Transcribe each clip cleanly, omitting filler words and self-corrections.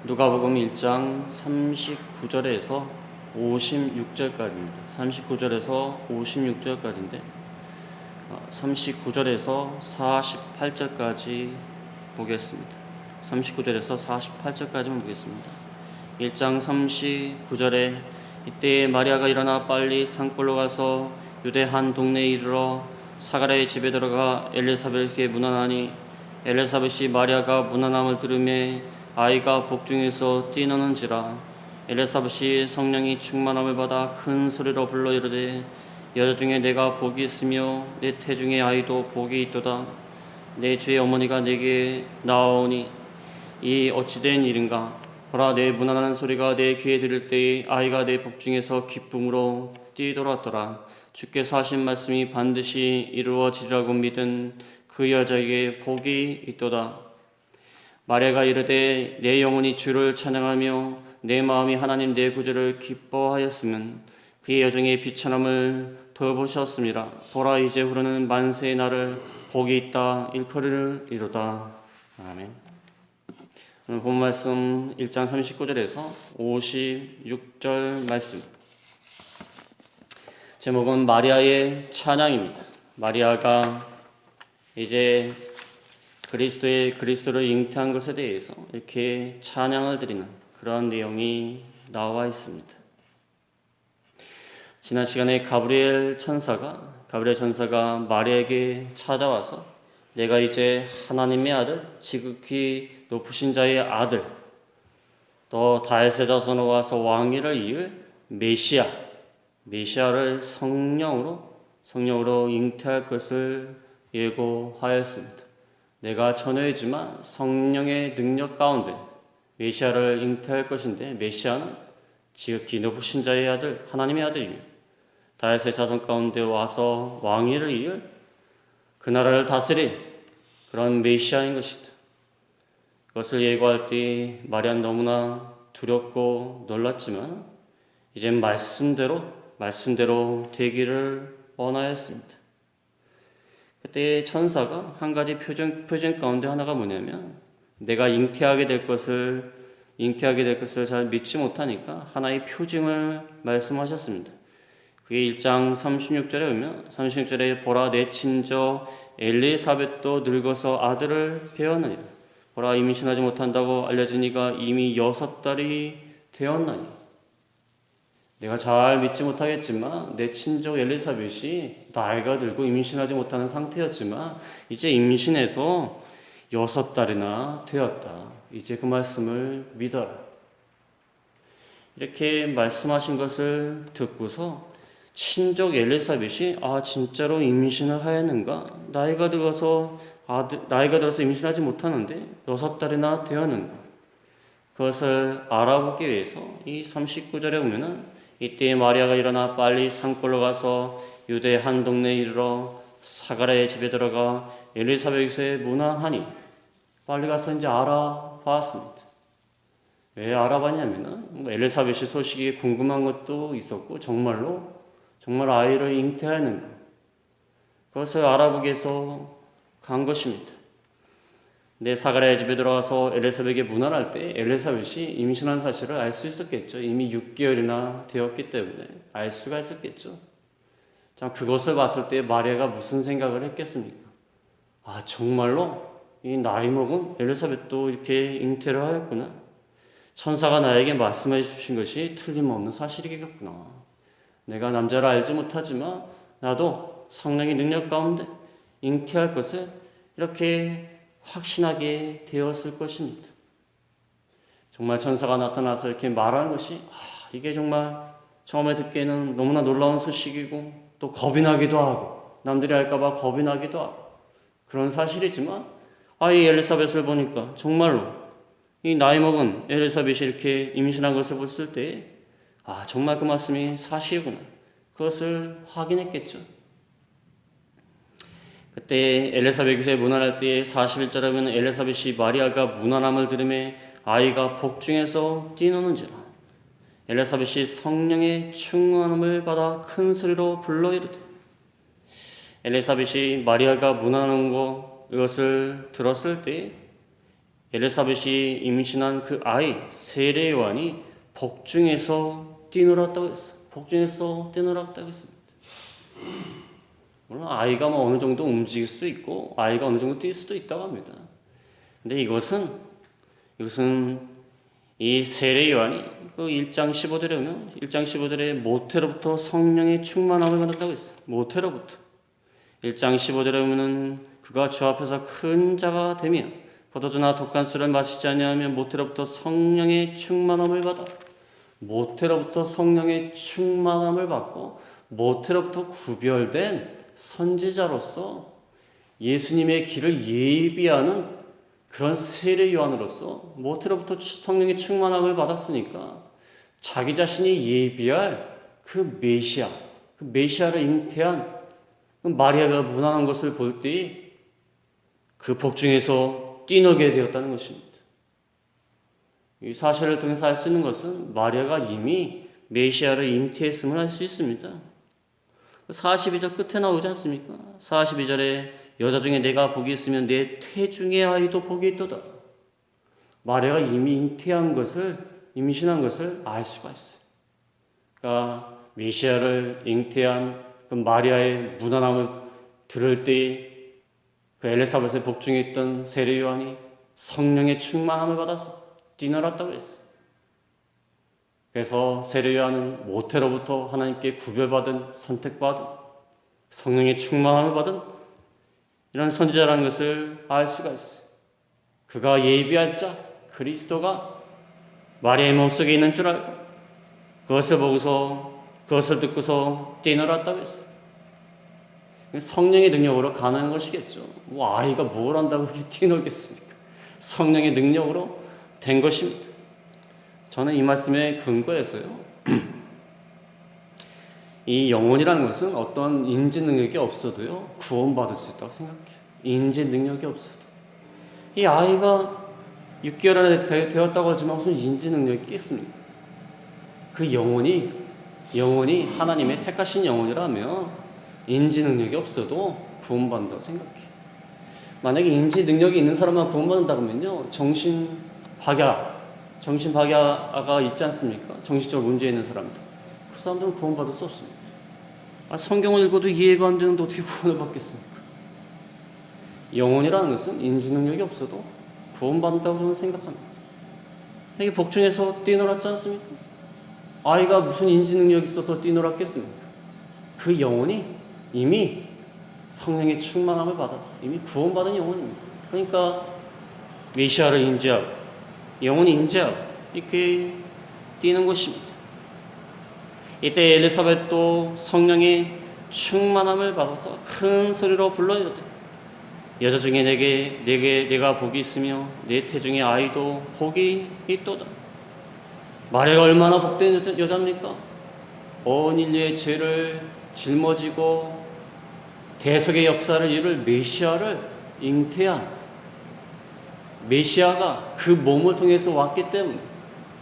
누가복음 1장 39절에서 56절까지입니다. 39절에서 56절까지인데 39절에서 48절까지 보겠습니다. 39절에서 48절까지만 보겠습니다. 1장 39절에 이때 마리아가 일어나 빨리 산골로 가서 유대 한 동네에 이르러 사가랴의 집에 들어가 엘리사벳에게 문안하니 엘리사벳이 마리아가 문안함을 들으매 아이가 복중에서 뛰노는지라. 엘리사벳이 성령이 충만함을 받아 큰 소리로 불러 이르되 여자 중에 내가 복이 있으며 내 태중의 아이도 복이 있도다. 내 주의 어머니가 내게 나아오니 이 어찌된 일인가. 보라, 내 문안하는 소리가 내 귀에 들을 때에 아이가 내 복중에서 기쁨으로 뛰돌았더라. 주께서 하신 말씀이 반드시 이루어지리라고 믿은 그 여자에게 복이 있도다. 마리아가 이르되 내 영혼이 주를 찬양하며 내 마음이 하나님 내 구주를 기뻐하였으면 그의 여정의 비천함을 돌보셨습니다. 보라, 이제 후로는 만세의 날을 복이 있다 일컬으리로다. 아멘. 오늘 본 말씀 1장 39절에서 56절 말씀. 제목은 마리아의 찬양입니다. 마리아가 이제 그리스도를 잉태한 것에 대해서 이렇게 찬양을 드리는 그러한 내용이 나와 있습니다. 지난 시간에 가브리엘 천사가 마리아에게 찾아와서 내가 이제 하나님의 아들, 지극히 높으신 자의 아들, 또 다윗의 자손으로 와서 왕위를 이을 메시아를 성령으로 잉태할 것을 예고하였습니다. 내가 처녀이지만 성령의 능력 가운데 메시아를 잉태할 것인데, 메시아는 지극히 높으신 자의 아들, 하나님의 아들이며 다윗의 자손 가운데 와서 왕위를 이을, 그 나라를 다스릴 그런 메시아인 것이다. 그것을 예고할 때 마리아는 너무나 두렵고 놀랐지만 이제 말씀대로 되기를 원하였습니다. 그때 천사가 한 가지 표정 가운데 하나가 뭐냐면, 내가 잉태하게 될 것을 잘 믿지 못하니까 하나의 표징을 말씀하셨습니다. 그게 1장 36절에 보면, 36절에 보라, 내 친정 엘리사벳도 늙어서 아들을 배었느니라. 보라, 임신하지 못한다고 알려진 이가 이미 6달이 되었나니. 내가 잘 믿지 못하겠지만 내 친족 엘리사벳이 나이가 들고 임신하지 못하는 상태였지만 이제 임신해서 6달이나 되었다. 이제 그 말씀을 믿어라. 이렇게 말씀하신 것을 듣고서 친족 엘리사벳이 진짜로 임신을 하였는가? 나이가 들어서 임신하지 못하는데 6달이나 되었는가? 그것을 알아보기 위해서 이 39절에 보면은 이때 마리아가 일어나 빨리 산골로 가서 유대 한 동네에 이르러 사가랴의 집에 들어가 엘리사벳에 문안하니, 빨리 가서 이제 알아봤습니다. 왜 알아봤냐면은 엘리사벳의 소식이 궁금한 것도 있었고 정말 아이를 잉태하는가, 그것을 알아보기 위해서 간 것입니다. 내 사가랴의 집에 들어와서 엘리사벳에게 문안할 때 엘리사벳이 임신한 사실을 알 수 있었겠죠. 이미 6개월이나 되었기 때문에 알 수가 있었겠죠. 자, 그것을 봤을 때 마리아가 무슨 생각을 했겠습니까? 정말로 이 나이 먹은 엘리사벳도 이렇게 잉태를 하였구나. 천사가 나에게 말씀해 주신 것이 틀림없는 사실이겠구나. 내가 남자를 알지 못하지만 나도 성령의 능력 가운데 잉태할 것을 이렇게 확신하게 되었을 것입니다. 정말 천사가 나타나서 이렇게 말하는 것이 이게 정말 처음에 듣기에는 너무나 놀라운 소식이고 또 겁이 나기도 하고, 남들이 알까봐 겁이 나기도 하고 그런 사실이지만 이 엘리사벳을 보니까 정말로 이 나이 먹은 엘리사벳이 이렇게 임신한 것을 봤을 때 정말 그 말씀이 사실이구나, 그것을 확인했겠죠. 그때 엘리사벳에게 문안할 때 41절에 보면 엘리사벳이 마리아가 문안함을 들으매 아이가 복중에서 뛰노는지라. 엘리사벳이 성령의 충만함을 받아 큰 소리로 불러 이르되. 엘리사벳이 마리아가 문안하는 이것을 들었을 때 엘리사벳이 임신한 그 아이 세례 요한이 복중에서 뛰놀았다고 했어. 복중에서 뛰놀았다고 했습니다. 물론 아이가 뭐 어느 정도 움직일 수도 있고 아이가 어느 정도 뛸 수도 있다고 합니다. 근데 이것은 이 세례 요한이 그 1장 15절에 보면 1장 15절에 모태로부터 성령의 충만함을 받았다고 했어요. 모태로부터. 1장 15절에 보면은 그가 주 앞에서 큰 자가 되며 포도주나 독한 술을 마시지 아니하며 모태로부터 성령의 충만함을 받아. 모태로부터 성령의 충만함을 받고 모태로부터 구별된 선지자로서 예수님의 길을 예비하는 그런 세례 요한으로서 모태로부터 성령의 충만함을 받았으니까 자기 자신이 예비할 그 메시아를 잉태한 마리아가 무난한 것을 볼 때 그 복중에서 뛰놀게 되었다는 것입니다. 이 사실을 통해서 알 수 있는 것은 마리아가 이미 메시아를 잉태했음을 알 수 있습니다. 42절 끝에 나오지 않습니까? 42절에 여자 중에 내가 복이 있으면 내 태중의 아이도 복이 있도다. 마리아가 이미 잉태한 것을, 임신한 것을 알 수가 있어요. 그러니까 메시아를 잉태한 그 마리아의 무난함을 들을 때 그 엘리사벳의 복중에 있던 세례 요한이 성령의 충만함을 받아서 뛰놀았다고 했어요. 그래서 세례 요한은 모태로부터 하나님께 구별받은, 선택받은, 성령의 충만함을 받은 이런 선지자라는 것을 알 수가 있어요. 그가 예비할 자 그리스도가 마리아의 몸속에 있는 줄 알고 그것을 듣고서 뛰놀았다고 했어요. 성령의 능력으로 가능한 것이겠죠. 뭐 아이가 뭘 한다고 그렇게 뛰놀겠습니까? 성령의 능력으로 된 것입니다. 저는 이 말씀에 근거해서요. 이 영혼이라는 것은 어떤 인지 능력이 없어도요 구원받을 수 있다고 생각해요. 인지 능력이 없어도 이 아이가 6개월 되었다고 하지만 무슨 인지 능력이 있겠습니까? 그 영혼이 하나님의 택하신 영혼이라면 인지 능력이 없어도 구원받는다고 생각해요. 만약에 인지 능력이 있는 사람만 구원받는다고 하면요 정신박야가 있지 않습니까? 정신적으로 문제 있는 사람들. 그 사람들은 구원받을 수 없습니다. 성경을 읽어도 이해가 안 되는데 어떻게 구원을 받겠습니까? 영혼이라는 것은 인지 능력이 없어도 구원받는다고 저는 생각합니다. 이게 복중에서 뛰놀았지 않습니까? 아이가 무슨 인지 능력이 있어서 뛰놀았겠습니까? 그 영혼이 이미 성령의 충만함을 받아서 이미 구원받은 영혼입니다. 그러니까 메시아를 인지하고 영혼이 인지하고 이렇게 뛰는 것입니다. 이때 엘리사벳도 성령의 충만함을 받아서 큰 소리로 불러이르되 여자 중에 내가 복이 있으며 내 태중의 아이도 복이 있도다. 마리아가 얼마나 복된 여자입니까? 온 인류의 죄를 짊어지고 대속의 역사를 이룰 메시아를 잉태한 메시아가 그 몸을 통해서 왔기 때문에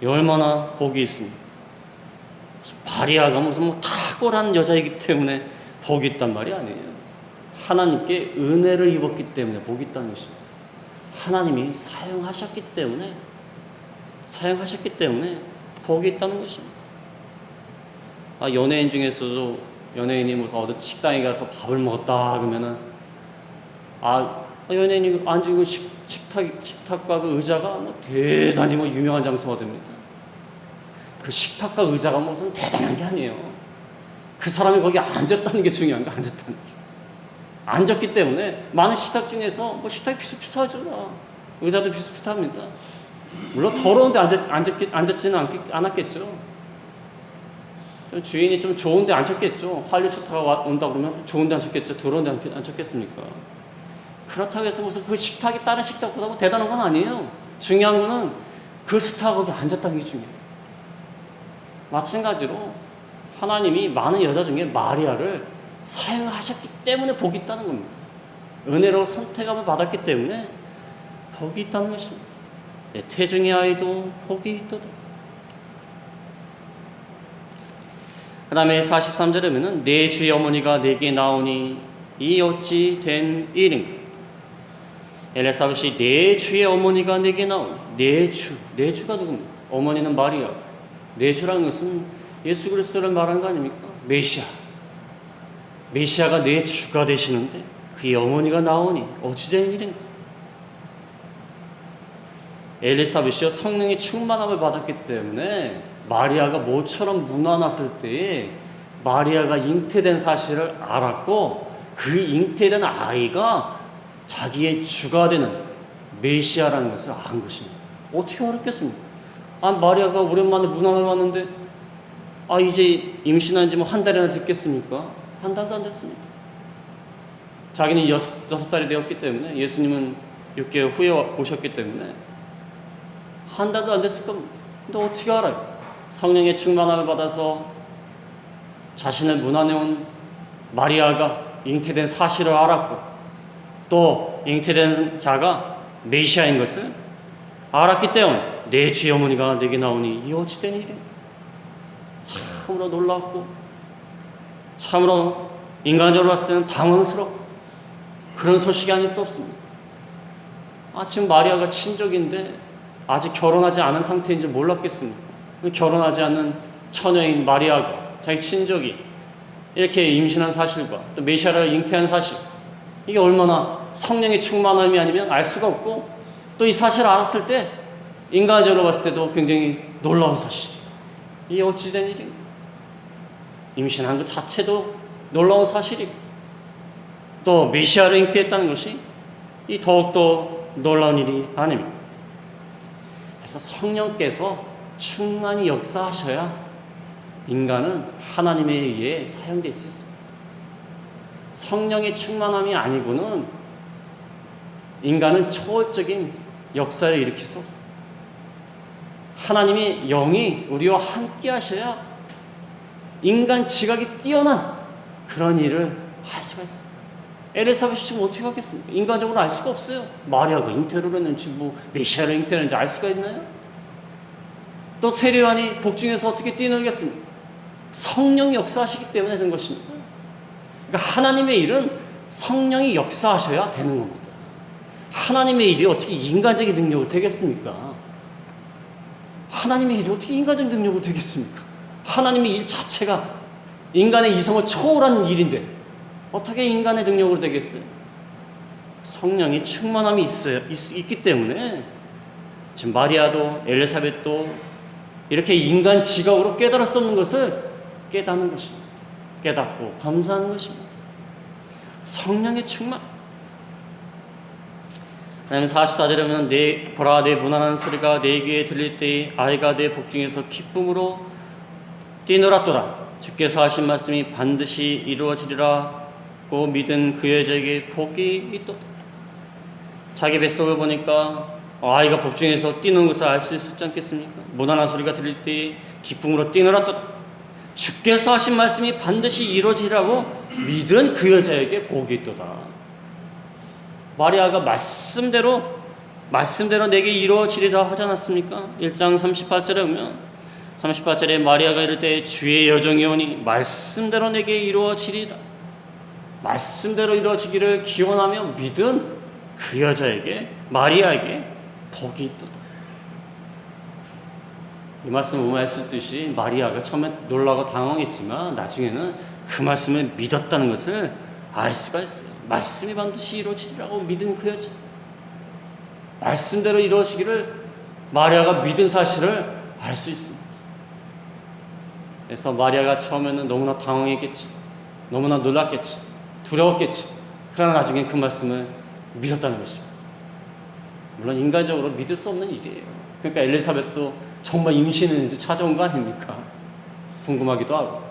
얼마나 복이 있습니까? 마리아가 무슨 탁월한 여자이기 때문에 복이 있단 말이 아니에요. 하나님께 은혜를 입었기 때문에 복이 있다는 것입니다. 하나님이 사용하셨기 때문에 복이 있다는 것입니다. 연예인 중에서도 연예인이 무슨 어디 식당에 가서 밥을 먹었다 그러면은 연예인이 앉은 그 식탁과 그 의자가 대단히 유명한 장소가 됩니다. 그 식탁과 의자가 무슨 대단한 게 아니에요. 그 사람이 거기 앉았다는 게 중요한 거, 앉았다는 게. 앉았기 때문에 많은 식탁 중에서 식탁이 비슷비슷하죠. 의자도 비슷비슷합니다. 물론 더러운데 앉았지는 않았겠죠. 주인이 좀 좋은데 앉혔겠죠. 한류 스타가 온다 그러면 좋은데 앉혔겠죠. 더러운데 앉혔겠습니까? 그렇다고 해서 무슨 그 식탁이 다른 식탁보다 대단한 건 아니에요. 중요한 거는 그 스타가 거기 앉았다는 게 중요해요. 마찬가지로 하나님이 많은 여자 중에 마리아를 사용하셨기 때문에 복이 있다는 겁니다. 은혜로 선택함을 받았기 때문에 복이 있다는 것입니다. 내 태중의 아이도 복이 있도다. 그 다음에 43절에 보면 내 주의 어머니가 내게 나오니 이 어찌 된 일인가. 엘리사벳이 내 주의 어머니가 내게 나오니. 내 주가 누굽니까? 어머니는 마리아. 내 주라는 것은 예수 그리스도를 말하는 거 아닙니까? 메시아가 내 주가 되시는데 그의 어머니가 나오니 어찌된 일인가? 엘리사벳이요 성령의 충만함을 받았기 때문에 마리아가 모처럼 문화났을 때에 마리아가 잉태된 사실을 알았고 그 잉태된 아이가 자기의 주가 되는 메시아라는 것을 안 것입니다. 어떻게 알았겠습니까? 마리아가 오랜만에 문안을 왔는데 이제 임신한 지 뭐 한 달이나 됐겠습니까? 한 달도 안 됐습니다. 자기는 여섯 달이 되었기 때문에 예수님은 6개월 후에 오셨기 때문에 한 달도 안 됐을 겁니다. 근데 어떻게 알아요? 성령의 충만함을 받아서 자신을 문안해온 마리아가 잉태된 사실을 알았고 또 잉태된 자가 메시아인 것을 알았기 때문에 내 주의 어머니가 내게 나오니 이 어찌된 일이야? 참으로 놀랍고 참으로 인간적으로 봤을 때는 당황스럽고 그런 소식이 아닐 수 없습니다. 지금 마리아가 친족인데 아직 결혼하지 않은 상태인 줄 몰랐겠습니까? 결혼하지 않는 처녀인 마리아가 자기 친족이 이렇게 임신한 사실과 또 메시아를 잉태한 사실, 이게 얼마나 성령의 충만함이 아니면 알 수가 없고 또 이 사실을 알았을 때 인간적으로 봤을 때도 굉장히 놀라운 사실이에요. 이게 어찌된 일인가? 임신한 것 자체도 놀라운 사실이고 또 메시아를 잉태했다는 것이 이 더욱더 놀라운 일이 아닙니까? 그래서 성령께서 충만히 역사하셔야 인간은 하나님에 의해 사용될 수 있습니다. 성령의 충만함이 아니고는 인간은 초월적인 역사를 일으킬 수 없습니다. 하나님의 영이 우리와 함께 하셔야 인간 지각이 뛰어난 그런 일을 할 수가 있습니다. 엘리사벳이 지금 어떻게 하겠습니까? 인간적으로 알 수가 없어요. 마리아가 잉태를 했는지 메시아를 잉태했는지 알 수가 있나요? 또 세례요한이 복중에서 어떻게 뛰어놀겠습니까? 성령이 역사하시기 때문에 된 것입니다. 그러니까 하나님의 일은 성령이 역사하셔야 되는 겁니다. 하나님의 일이 어떻게 인간적인 능력으로 되겠습니까? 하나님의 일이 어떻게 인간적 능력으로 되겠습니까? 하나님의 일 자체가 인간의 이성을 초월한 일인데 어떻게 인간의 능력으로 되겠어요? 성령이 충만함이 있기 때문에 지금 마리아도 엘리사벳도 이렇게 인간 지각으로 깨달을 수 없는 것을 깨닫는 것입니다. 깨닫고 감사하는 것입니다. 성령의 충만. 그 다음에 44절에 보면 보라 내 문안하는 소리가 내 귀에 들릴 때에 아이가 내 복중에서 기쁨으로 뛰놀았도다. 주께서 하신 말씀이 반드시 이루어지리라고 믿은 그 여자에게 복이 있도다. 자기 뱃속을 보니까 아이가 복중에서 뛰는 것을 알 수 있었지 않겠습니까? 문안한 소리가 들릴 때에 기쁨으로 뛰놀았도다. 주께서 하신 말씀이 반드시 이루어지리라고 믿은 그 여자에게 복이 있도다. 마리아가 말씀대로 내게 이루어지리라 하지 않았습니까? 1장 38절에 보면 38절에 마리아가 이를 때 주의 여정이 오니 말씀대로 내게 이루어지리다. 말씀대로 이루어지기를 기원하며 믿은 그 여자에게 마리아에게 복이 있도다. 이 말씀 오마했을 듯이 마리아가 처음에 놀라고 당황했지만 나중에는 그 말씀을 믿었다는 것을 알 수가 있어요. 말씀이 반드시 이루어지리라고 믿은 그 여자, 말씀대로 이루어지기를 마리아가 믿은 사실을 알 수 있습니다. 그래서 마리아가 처음에는 너무나 당황했겠지, 너무나 놀랐겠지, 두려웠겠지. 그러나 나중에 그 말씀을 믿었다는 것입니다. 물론 인간적으로 믿을 수 없는 일이에요. 그러니까 엘리사벳도 정말 임신은 이제 찾아온 거 아닙니까? 궁금하기도 하고.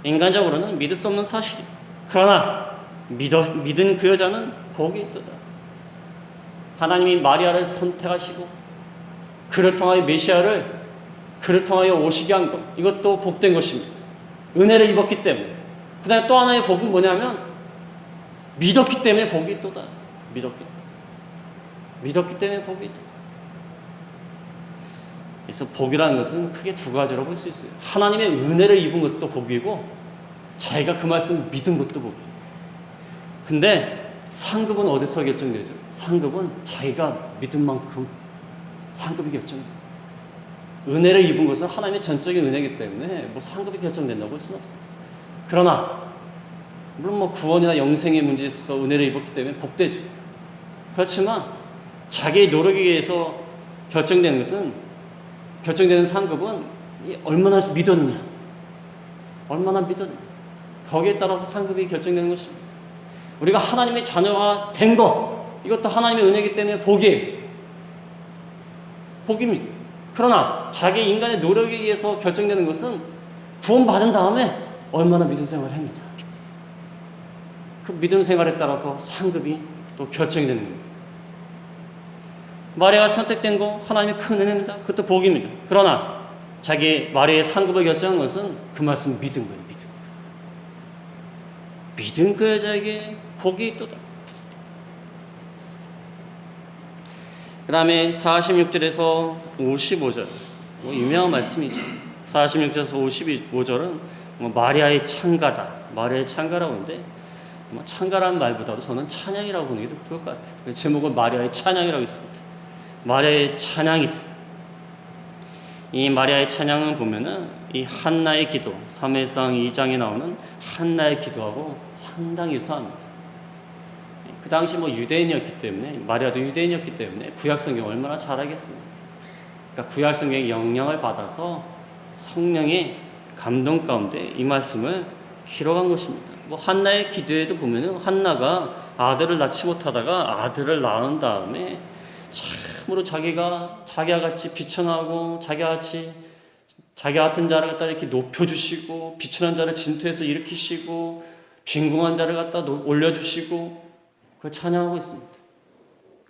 인간적으로는 믿을 수 없는 사실이. 그러나 믿은 그 여자는 복이 있도다. 하나님이 마리아를 선택하시고 그를 통하여 메시아를 그를 통하여 오시게 한 것, 이것도 복된 것입니다. 은혜를 입었기 때문에. 그 다음에 또 하나의 복은 뭐냐면 믿었기 때문에 복이 있도다. 믿었기 때문에 복이 있도다. 그래서 복이라는 것은 크게 두 가지로 볼 수 있어요. 하나님의 은혜를 입은 것도 복이고 자기가 그 말씀을 믿은 것도 복이에요. 근데 상급은 어디서 결정되죠? 상급은 자기가 믿은 만큼 상급이 결정돼요. 은혜를 입은 것은 하나님의 전적인 은혜이기 때문에 뭐 상급이 결정된다고 할 수는 없어요. 그러나 물론 뭐 구원이나 영생의 문제에 있어서 은혜를 입었기 때문에 복되죠. 그렇지만 자기의 노력에 의해서 결정되는 상급은 얼마나 믿었느냐, 얼마나 믿었느냐, 거기에 따라서 상급이 결정되는 것입니다. 우리가 하나님의 자녀가 된 것, 이것도 하나님의 은혜이기 때문에 복입니다. 그러나 자기 인간의 노력에 의해서 결정되는 것은 구원받은 다음에 얼마나 믿음 생활을 했느냐, 그 믿음 생활에 따라서 상급이 또 결정이 되는 겁니다. 마리아가 선택된 거 하나님의 큰 은혜입니다. 그것도 복입니다. 그러나 마리아의 상급을 결정한 것은 그 말씀 믿은 거예요. 믿은 그 여자에게 복이 있도다. 그 다음에 46절에서 55절, 유명한 말씀이죠. 46절에서 55절은 마리아의 찬가다, 마리아의 찬가라고 하는데 찬가라는 말보다도 저는 찬양이라고 보는 게 더 좋을 것 같아요. 제목은 마리아의 찬양이라고 있습니다. 마리아의 찬양이다. 이 마리아의 찬양을 보면은 이 한나의 기도, 사무엘상 2장에 나오는 한나의 기도하고 상당히 유사합니다. 그 당시 유대인이었기 때문에, 마리아도 유대인이었기 때문에 구약성경 얼마나 잘 알겠습니까? 그러니까 구약성경의 영향을 받아서 성령의 감동 가운데 이 말씀을 기록한 것입니다. 한나의 기도에도 보면은 한나가 아들을 낳지 못하다가 아들을 낳은 다음에 참으로 자기가 같이 비천하고 자기 같은 자를 갖다 이렇게 높여주시고 비천한 자를 진토에서 일으키시고 빈궁한 자를 갖다 올려주시고 그걸 찬양하고 있습니다.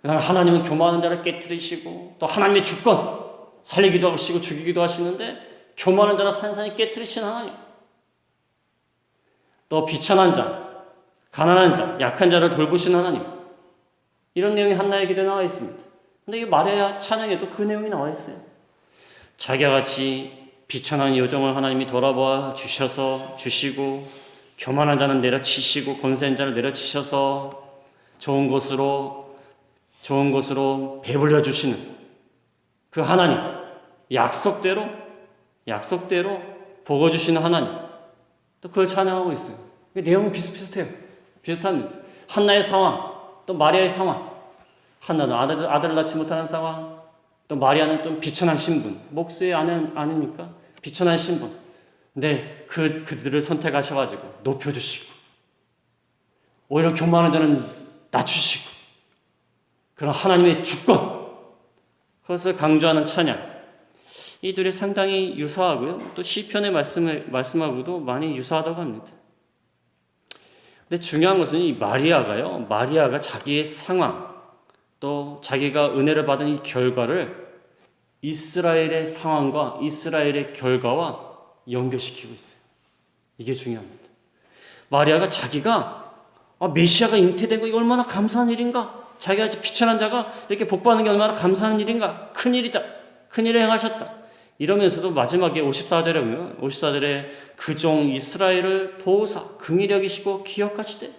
하나님은 교만한 자를 깨뜨리시고 또 하나님의 주권 살리기도 하시고 죽이기도 하시는데 교만한 자를 산산히 깨뜨리신 하나님, 또 비천한 자, 가난한 자, 약한 자를 돌보신 하나님, 이런 내용이 한나의 기도에 나와 있습니다. 근데 이 마리아 찬양에도 그 내용이 나와 있어요. 자기와 같이 비천한 여종을 하나님이 돌아보아 주시고 교만한 자는 내려치시고 권세한 자를 내려치셔서 좋은 곳으로 배불려 주시는 그 하나님, 약속대로 복어 주시는 하나님, 또 그걸 찬양하고 있어요. 내용이 비슷합니다. 한나의 상황, 또 마리아의 상황. 한나는 아들을 낳지 못하는 상황, 또 마리아는 좀 비천한 신분, 목수의 아내 아닙니까? 비천한 신분. 근데 그들을 선택하셔가지고 높여주시고, 오히려 교만한 자는 낮추시고, 그런 하나님의 주권, 그것을 강조하는 찬양. 이 둘이 상당히 유사하고요. 또 시편의 말씀하고도 많이 유사하다고 합니다. 근데 중요한 것은 이 마리아가 자기의 상황, 또 자기가 은혜를 받은 이 결과를 이스라엘의 상황과 이스라엘의 결과와 연결시키고 있어요. 이게 중요합니다. 마리아가 자기가 메시아가 잉태된 거 얼마나 감사한 일인가, 자기가 비천한 자가 이렇게 복받는 게 얼마나 감사한 일인가, 큰일이다, 큰일을 행하셨다, 이러면서도 마지막에 54절에 보면 54절에 그 종 이스라엘을 도우사 긍휼히 여기시고 기억하시되,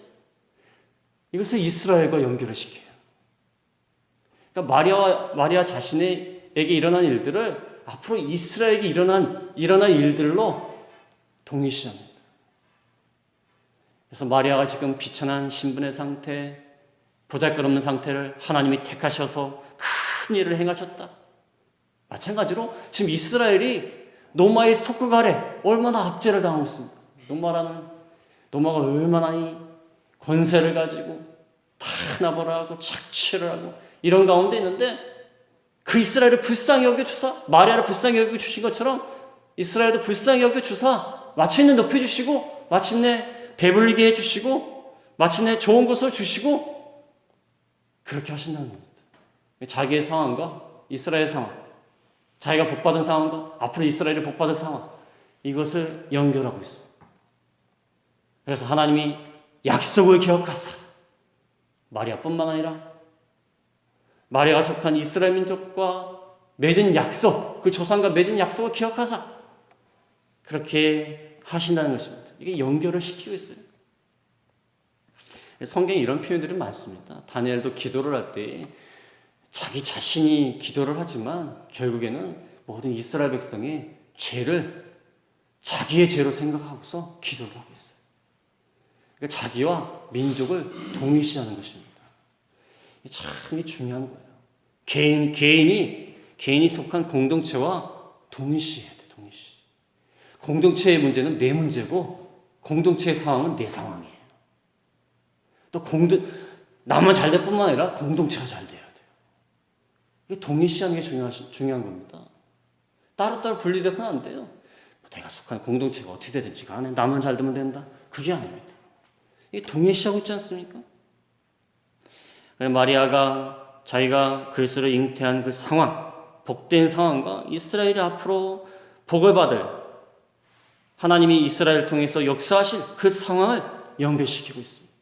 이것을 이스라엘과 연결을 시켜요. 그러니까 마리아 자신에게 일어난 일들을 앞으로 이스라엘에게 일어날 일들로 동일시합니다. 그래서 마리아가 지금 비천한 신분의 상태, 보잘것없는 상태를 하나님이 택하셔서 큰 일을 행하셨다. 마찬가지로 지금 이스라엘이 노마의 속국 아래 얼마나 압제를 당하고 있습니까? 노마가 얼마나 이 권세를 가지고 탄압을 하고 착취를 하고 이런 가운데 있는데, 그 이스라엘을 불쌍히 여겨주사, 마리아를 불쌍히 여겨주신 것처럼 이스라엘도 불쌍히 여겨주사 마침내 높여주시고 마침내 배불리게 해주시고 마침내 좋은 것을 주시고 그렇게 하신다는 겁니다. 자기의 상황과 이스라엘의 상황, 자기가 복받은 상황과 앞으로 이스라엘이 복받을 상황, 이것을 연결하고 있어요. 그래서 하나님이 약속을 기억하사 마리아뿐만 아니라 마리아가 속한 이스라엘 민족과 맺은 약속, 그 조상과 맺은 약속을 기억하사 그렇게 하신다는 것입니다. 이게 연결을 시키고 있어요. 성경에 이런 표현들이 많습니다. 다니엘도 기도를 할 때 자기 자신이 기도를 하지만 결국에는 모든 이스라엘 백성의 죄를 자기의 죄로 생각하고서 기도를 하고 있어요. 그러니까 자기와 민족을 동일시하는 것입니다. 참 중요한 거예요. 개인이 속한 공동체와 동일시해야 돼, 동일시. 공동체의 문제는 내 문제고 공동체의 상황은 내 상황이에요. 또 나만 잘 될 뿐만 아니라 공동체가 잘 돼야 돼요. 이게 동일시하는 게 중요한 겁니다. 따로따로 분리돼서는 안 돼요. 내가 속한 공동체가 어떻게 되든지 간에 나만 잘 되면 된다. 그게 아닙니다. 이게 동일시하고 있지 않습니까? 마리아가 자기가 그리스도를 잉태한 그 상황, 복된 상황과 이스라엘이 앞으로 복을 받을 하나님이 이스라엘을 통해서 역사하실 그 상황을 연결시키고 있습니다.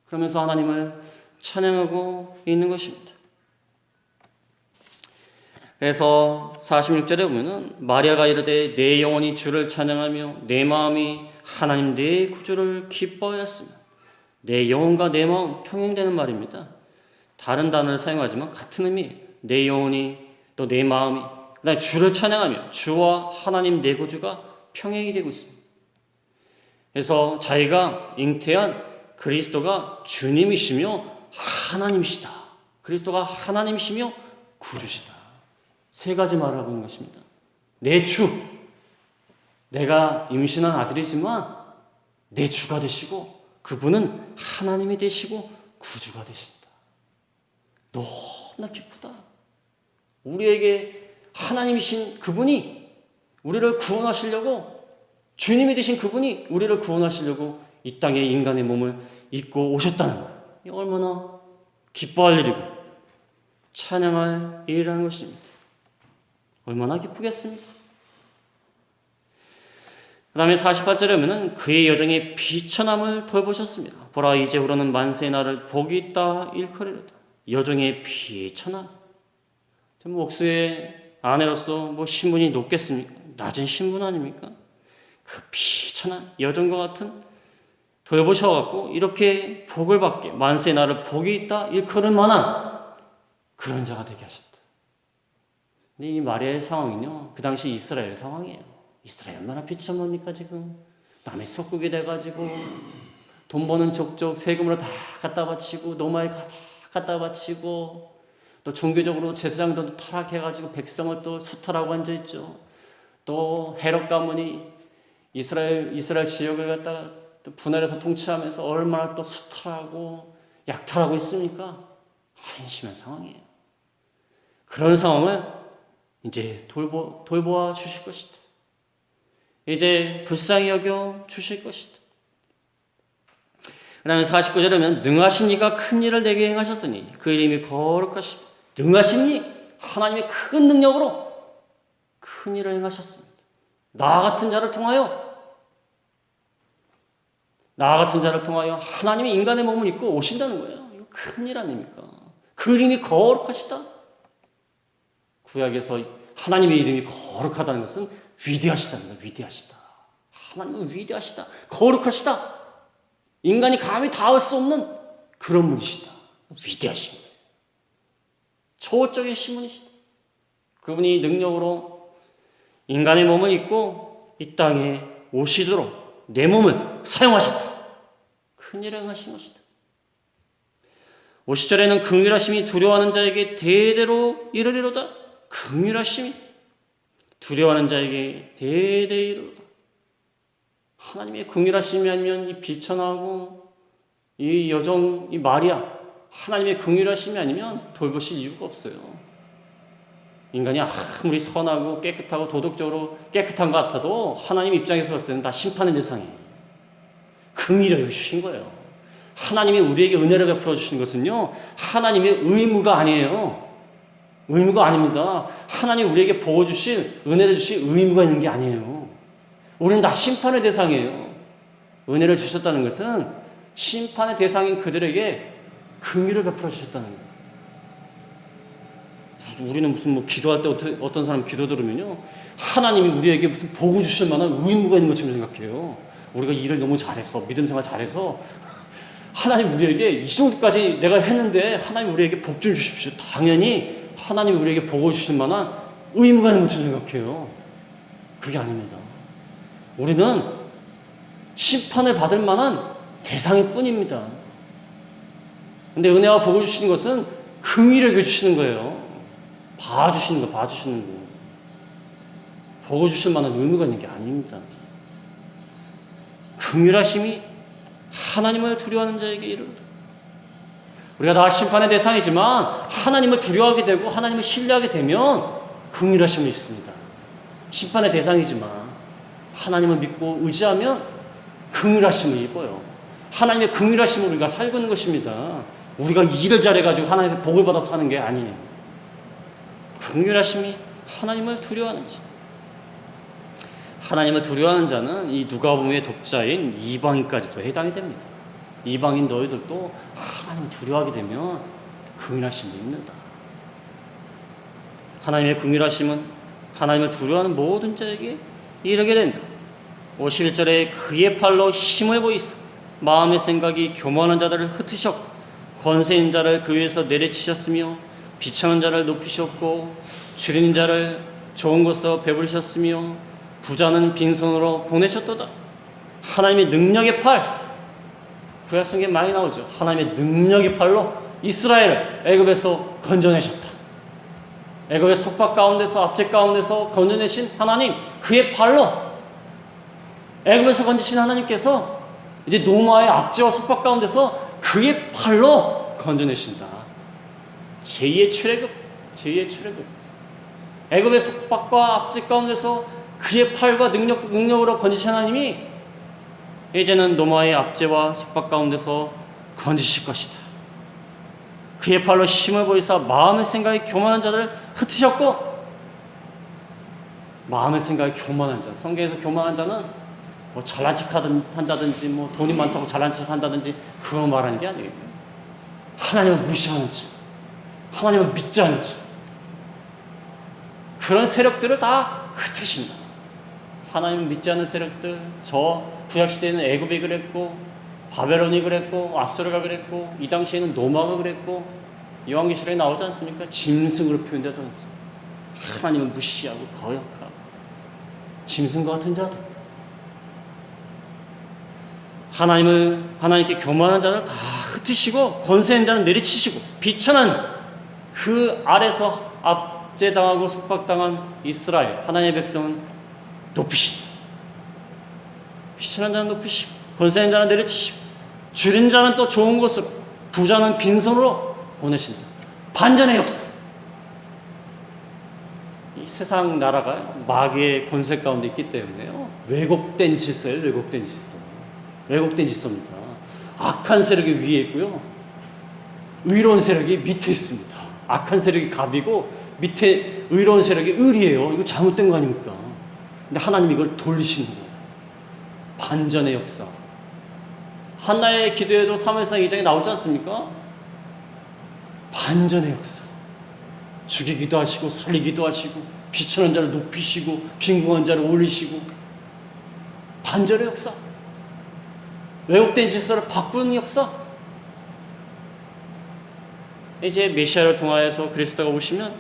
그러면서 하나님을 찬양하고 있는 것입니다. 그래서 46절에 보면은 마리아가 이르되 내 영혼이 주를 찬양하며 내 마음이 하나님 내 구주를 기뻐하였으며 내 영혼과 내 마음 평행되는 말입니다. 다른 단어를 사용하지만 같은 의미, 내 영혼이 또 내 마음이 그다음에 주를 찬양하며 주와 하나님 내 구주가 평행이 되고 있습니다. 그래서 자기가 잉태한 그리스도가 주님이시며 하나님이시다. 그리스도가 하나님이시며 구주시다. 세 가지 말을 하고 있는 것입니다. 내 주, 내가 임신한 아들이지만 내 주가 되시고 그분은 하나님이 되시고 구주가 되신다. 너무나 기쁘다. 우리에게 하나님이신 그분이 우리를 구원하시려고 주님이 되신 그분이 우리를 구원하시려고 이 땅에 인간의 몸을 입고 오셨다는 거예요. 얼마나 기뻐할 일이고 찬양할 일이라는 것입니다. 얼마나 기쁘겠습니까? 그 다음에 48절에 보면 그의 여정의 비천함을 돌보셨습니다. 보라 이제후로는 만세의 날을 복이 있다 일컬이로다. 여정의 비천함. 목수의 아내로서 신분이 높겠습니까? 낮은 신분 아닙니까? 그 비천한 여정과 같은 돌보셔갖고 이렇게 복을 받게 만세의 날을 복이 있다 일컬을 만한 그런 자가 되게 하셨다. 근데 이 마리아의 상황은요, 그 당시 이스라엘 상황이에요. 이스라엘 얼마나 비참합니까 지금. 남의 속국이 돼가지고 돈 버는 족족 세금으로 다 갖다 바치고 노마에 다 갖다 바치고 또 종교적으로 제사장들도 타락해가지고 백성을 또 수탈하고 앉아있죠. 또 헤롯 가문이 이스라엘 지역을 갖다가 또 분할해서 통치하면서 얼마나 또 수탈하고 약탈하고 있습니까? 한심한 상황이에요. 그런 상황을 이제 돌보아 주실 것이다. 이제 불쌍히 여겨 주실 것이다. 그 다음에 49절에 보면 능하신 이가 큰 일을 내게 행하셨으니 그 이름이 거룩하시며 능하신 이 하나님의 큰 능력으로 큰 일을 행하셨습니다. 나 같은 자를 통하여 하나님이 인간의 몸을 입고 오신다는 거예요. 이거 큰일 아닙니까? 그 이름이 거룩하시다. 구약에서 하나님의 이름이 거룩하다는 것은 위대하시다는 거예요. 위대하시다. 하나님은 위대하시다. 거룩하시다. 인간이 감히 닿을 수 없는 그런 분이시다. 위대하신 거예요. 초월적인 신분이시다. 그분이 능력으로 인간의 몸을 입고 이 땅에 오시도록 내 몸을 사용하셨다. 큰일을 행하신 것이다. 50절에는 긍휼하심이 두려워하는 자에게 대대로 이르리로다. 긍휼하심이 두려워하는 자에게 대대로 이르리로다. 하나님의 긍휼하심이 아니면 이 비천하고 이 여정, 이 마리아, 하나님의 긍휼하심이 아니면 돌보실 이유가 없어요. 인간이 아무리 선하고 깨끗하고 도덕적으로 깨끗한 것 같아도 하나님 입장에서 봤을 때는 다 심판의 대상이에요. 긍휼을 주신 거예요. 하나님이 우리에게 은혜를 베풀어 주신 것은요, 하나님의 의무가 아니에요. 의무가 아닙니다. 하나님이 우리에게 복을 주실, 은혜를 주실 의무가 있는 게 아니에요. 우리는 다 심판의 대상이에요. 은혜를 주셨다는 것은 심판의 대상인 그들에게 긍휼을 베풀어 주셨다는 거예요. 우리는 무슨 기도할 때 어떤 사람 기도 들으면요, 하나님이 우리에게 무슨 복을 주실 만한 의무가 있는 것처럼 생각해요. 우리가 일을 너무 잘해서, 믿음 생활 잘해서 하나님 우리에게 이 정도까지 내가 했는데 하나님 우리에게 복 좀 주십시오. 당연히 하나님 우리에게 복을 주실 만한 의무가 있는 것처럼 생각해요. 그게 아닙니다. 우리는 심판을 받을 만한 대상일 뿐입니다. 근데 은혜와 복을 주시는 것은 긍휼히 여겨주시는 거예요. 봐주시는 거, 봐주시는 거. 복을 주실 만한 의무가 있는 게 아닙니다. 긍휼하심이 하나님을 두려워하는 자에게 이릅니다. 우리가 다 심판의 대상이지만 하나님을 두려워하게 되고 하나님을 신뢰하게 되면 긍휼하심이 있습니다. 심판의 대상이지만 하나님을 믿고 의지하면 긍휼하심을 입어요. 하나님의 긍휼하심으로 우리가 살고 있는 것입니다. 우리가 일을 잘해가지고 하나님의 복을 받아서 사는 게 아니에요. 긍휼하심이 하나님을 두려워하는 자. 하나님을 두려워하는 자는 이 누가복음의 독자인 이방인까지도 해당이 됩니다. 이방인 너희들도 하나님을 두려워하게 되면 긍휼하심을 입는다. 하나님의 긍휼하심은 하나님을 두려워하는 모든 자에게 이르게 된다. 51절에 그의 팔로 힘을 보이사 마음의 생각이 교만한 자들을 흩으셨고 권세 있는 자를 그 위에서 내려치셨으며 비천한 자를 높이셨고 줄이는 자를 좋은 곳에서 배부르셨으며 부자는 빈손으로 보내셨도다. 하나님의 능력의 팔, 구약성경에 많이 나오죠. 하나님의 능력의 팔로 이스라엘을 애굽에서 건져내셨다. 애굽의 속박 가운데서 압제 가운데서 건져내신 하나님, 그의 팔로 애굽에서 건지신 하나님께서 이제 노마의 압제와 속박 가운데서 그의 팔로 건져내신다. 제2의 출애굽, 제2의 출애굽. 애굽의 속박과 압제 가운데서 그의 팔과 능력으로 건지신 하나님이 이제는 노마의 압제와 속박 가운데서 건지실 것이다. 그의 팔로 힘을 보이사 마음의 생각이 교만한 자들을 흩으셨고, 마음의 생각이 교만한 자, 성경에서 교만한 자는 뭐 잘난 척 한다든지 뭐 돈이 많다고 잘난 척 한다든지 그걸 말하는 게 아니에요. 하나님을 무시하는지 하나님을 믿지 않는지 그런 세력들을 다 흩으신다. 하나님을 믿지 않는 세력들, 저 구약시대에는 애굽이 그랬고 바벨론이 그랬고 아수르가 그랬고 이 당시에는 노마가 그랬고 요한계시록에 나오지 않습니까? 짐승으로 표현되지 않습니까? 하나님을 무시하고 거역하고 짐승과 같은 자들, 하나님께 교만한 자를 다 흩으시고 권세 있는 자는 내리치시고 비천한 그 아래서 압제당하고 속박당한 이스라엘 하나님의 백성은 높이신다. 비천한 자는 높이시고 권세 있는 자는 내리치시고 줄인 자는 또 좋은 곳으로 부자는 빈손으로 보내신다. 반전의 역사. 이 세상 나라가 마귀의 권세 가운데 있기 때문에요. 왜곡된 질서예요. 왜곡된 질서. 왜곡된 질서입니다. 악한 세력이 위에 있고요. 의로운 세력이 밑에 있습니다. 악한 세력이 갑이고 밑에 의로운 세력이 을이에요. 이거 잘못된 거 아닙니까? 근데 하나님이 이걸 돌리시는 거예요. 반전의 역사. 한나의 기도에도 사무엘상 2장에 나오지 않습니까? 반전의 역사. 죽이기도 하시고 살리기도 하시고 비천한 자를 높이시고 빈궁한 자를 올리시고 반전의 역사. 왜곡된 질서를 바꾸는 역사. 이제 메시아를 통하여서 그리스도가 오시면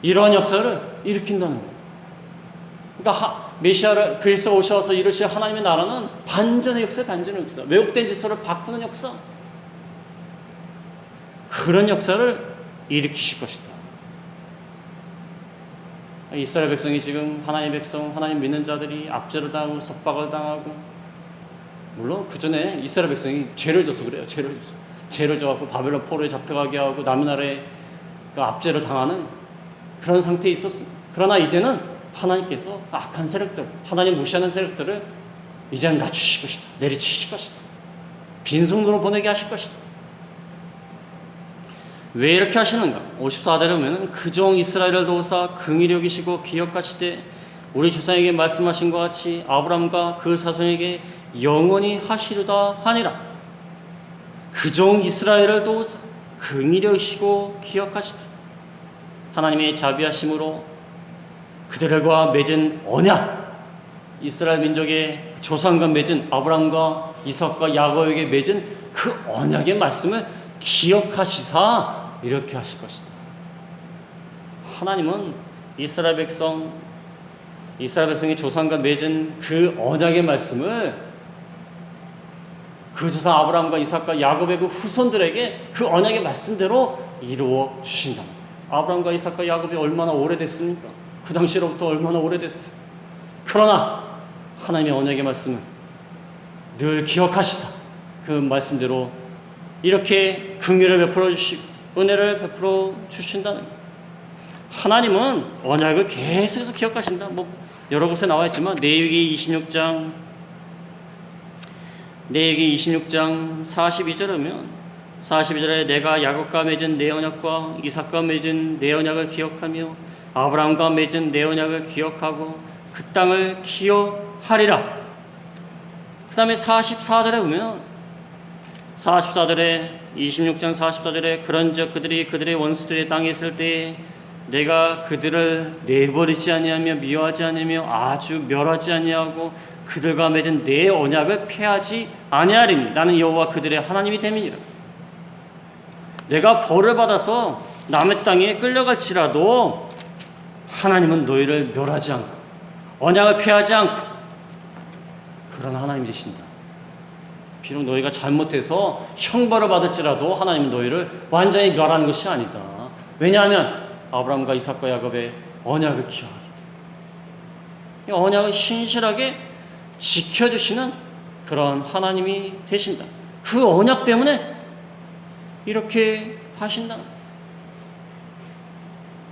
이러한 역사를 일으킨다는 거예요. 그러니까 그리스도가 오셔서 이루실 하나님의 나라는 반전의 역사, 반전의 역사. 왜곡된 질서를 바꾸는 역사. 그런 역사를 일으키실 것이다. 이스라엘 백성이 지금 하나님의 백성, 하나님 믿는 자들이 압제를 당하고 속박을 당하고, 물론 그 전에 이스라엘 백성이 죄를 져서 그래요. 죄를 져갖고 바벨론 포로에 잡혀가게 하고 남의 나라에 압제를 당하는 그런 상태에 있었습니다. 그러나 이제는 하나님께서 악한 세력들, 하나님 무시하는 세력들을 이제는 낮추실 것이다. 내리치실 것이다. 빈손으로 보내게 하실 것이다. 왜 이렇게 하시는가? 54절에 보면 그 종 이스라엘을 도우사 긍휼히 여기시고 기억하시되 우리 조상에게 말씀하신 것 같이 아브라함과 그 자손에게 영원히 하시리다 하니라. 그 종 이스라엘을 도우사 긍휼히 여기시고 기억하시되 하나님의 자비하심으로 그들과 맺은 언약, 이스라엘 민족의 조상과 맺은 아브라함과 이삭과 야곱에게 맺은 그 언약의 말씀을 기억하시사 이렇게 하실 것이다. 하나님은 이스라엘 백성의 조상과 맺은 그 언약의 말씀을 그 조상 아브라함과 이삭과 야곱의 그 후손들에게 그 언약의 말씀대로 이루어 주신다. 아브라함과 이삭과 야곱이 얼마나 오래됐습니까? 그 당시로부터 얼마나 오래됐어요. 그러나 하나님의 언약의 말씀을 늘 기억하시사 그 말씀대로 이렇게 긍휼을 베풀어 주시고 은혜를 베풀어 주신다는 거예요. 하나님은 언약을 계속해서 기억하신다. 여러 곳에 나와 있지만 레위기 26장 42절에 내가 야곱과 맺은 내 언약과 이삭과 맺은 내 언약을 기억하며 아브라함과 맺은 내 언약을 기억하고 그 땅을 기억하리라. 그 다음에 44절에 보면 26장 44절에 그런즉 그들이 그들의 원수들의 땅에 있을 때에 내가 그들을 내버리지 아니하며 미워하지 아니하며 아주 멸하지 아니하고 그들과 맺은 내 언약을 폐하지 아니하리니 나는 여호와 그들의 하나님이 됨이니라. 내가 벌을 받아서 남의 땅에 끌려갈지라도 하나님은 너희를 멸하지 않고 언약을 폐하지 않고 그런 하나님이 되신다. 비록 너희가 잘못해서 형벌을 받을지라도 하나님은 너희를 완전히 멸하는 것이 아니다. 왜냐하면 아브라함과 이삭과 야곱의 언약을 기억하기 때문에 언약을 신실하게 지켜주시는 그런 하나님이 되신다. 그 언약 때문에 이렇게 하신다.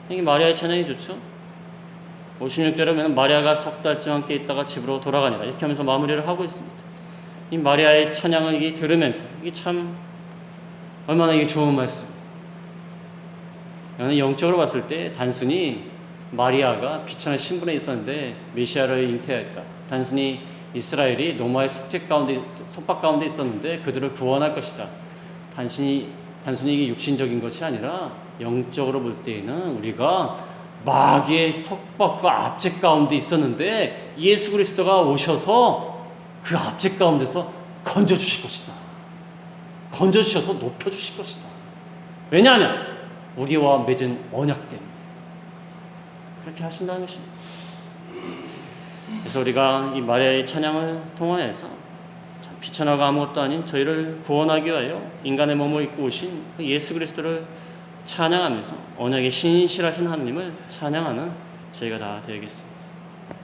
이게 마리아의 찬양이 좋죠. 56절에 보면 마리아가 석 달쯤 함께 있다가 집으로 돌아가니라 이렇게 하면서 마무리를 하고 있습니다. 이 마리아의 찬양을 이게 들으면서 이게 참 얼마나 이게 좋은 말씀. 영적으로 봤을 때 단순히 마리아가 비천한 신분에 있었는데 메시아를 잉태했다. 단순히 이스라엘이 노마의 속박 가운데 있었는데 그들을 구원할 것이다. 단순히 이게 육신적인 것이 아니라 영적으로 볼 때에는 우리가 마귀의 속박과 압제 가운데 있었는데 예수 그리스도가 오셔서 그 압제 가운데서 건져주실 것이다. 건져주셔서 높여주실 것이다. 왜냐하면 우리와 맺은 언약 때문에 그렇게 하신다는 것입니다. 그래서 우리가 이 마리아의 찬양을 통하여서 비천하고 아무것도 아닌 저희를 구원하기 위하여 인간의 몸을 입고 오신 그 예수 그리스도를 찬양하면서 언약의 신실하신 하나님을 찬양하는 저희가 다 되겠습니다.